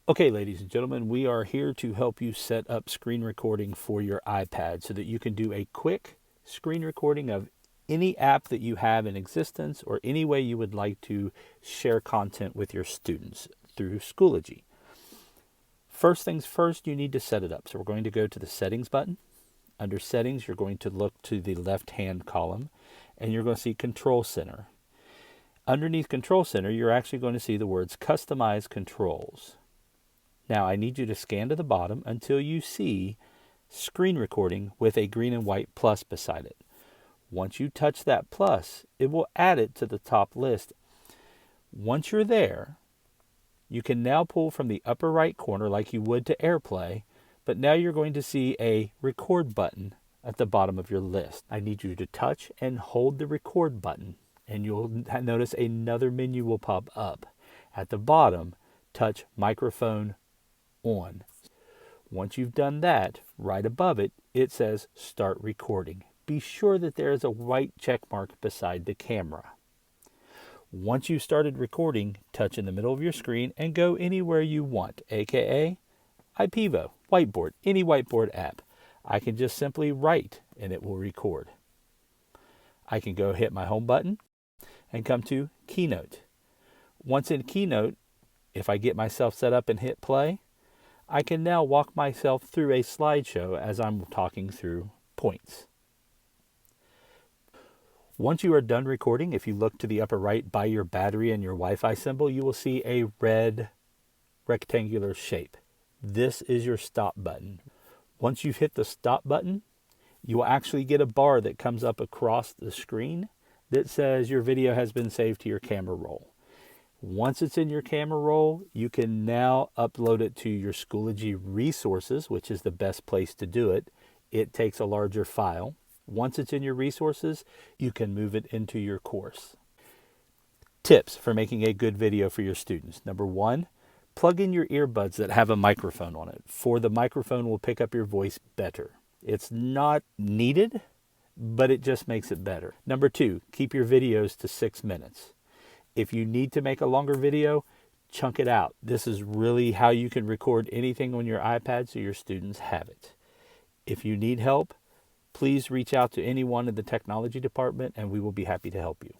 Okay, ladies and gentlemen, we are here to help you set up screen recording for your iPad so that you can do a quick screen recording of any app that you have in existence or any way you would like to share content with your students through Schoology. First things first, you need to set it up. So we're going to go to the Settings button. Under Settings, you're going to look to the left-hand column and you're going to see Control Center. Underneath Control Center, you're actually going to see the words Customize Controls. Now I need you to scan to the bottom until you see screen recording with a green and white plus beside it. Once you touch that plus, it will add it to the top list. Once you're there, you can now pull from the upper right corner like you would to AirPlay, but now you're going to see a record button at the bottom of your list. I need you to touch and hold the record button, and you'll notice another menu will pop up. At the bottom, touch microphone on. Once you've done that, right above it, it says start recording. Be sure that there is a white check mark beside the camera. Once you've started recording, touch in the middle of your screen and go anywhere you want, aka iPivo, whiteboard, any whiteboard app. I can just simply write and it will record. I can go hit my home button and come to Keynote. Once in Keynote, if I get myself set up and hit play, I can now walk myself through a slideshow as I'm talking through points. Once you are done recording, if you look to the upper right by your battery and your Wi-Fi symbol, you will see a red rectangular shape. This is your stop button. Once you've hit the stop button, you will actually get a bar that comes up across the screen that says your video has been saved to your camera roll. Once it's in your camera roll, you can now upload it to your Schoology resources, which is the best place to do it. It takes a larger file. Once it's in your resources, you can move it into your course. Tips for making a good video for your students. Number one, plug in your earbuds that have a microphone on it, for the microphone will pick up your voice better. It's not needed, but it just makes it better. Number two, keep your videos to 6 minutes. If you need to make a longer video, chunk it out. This is really how you can record anything on your iPad so your students have it. If you need help, please reach out to anyone in the technology department and we will be happy to help you.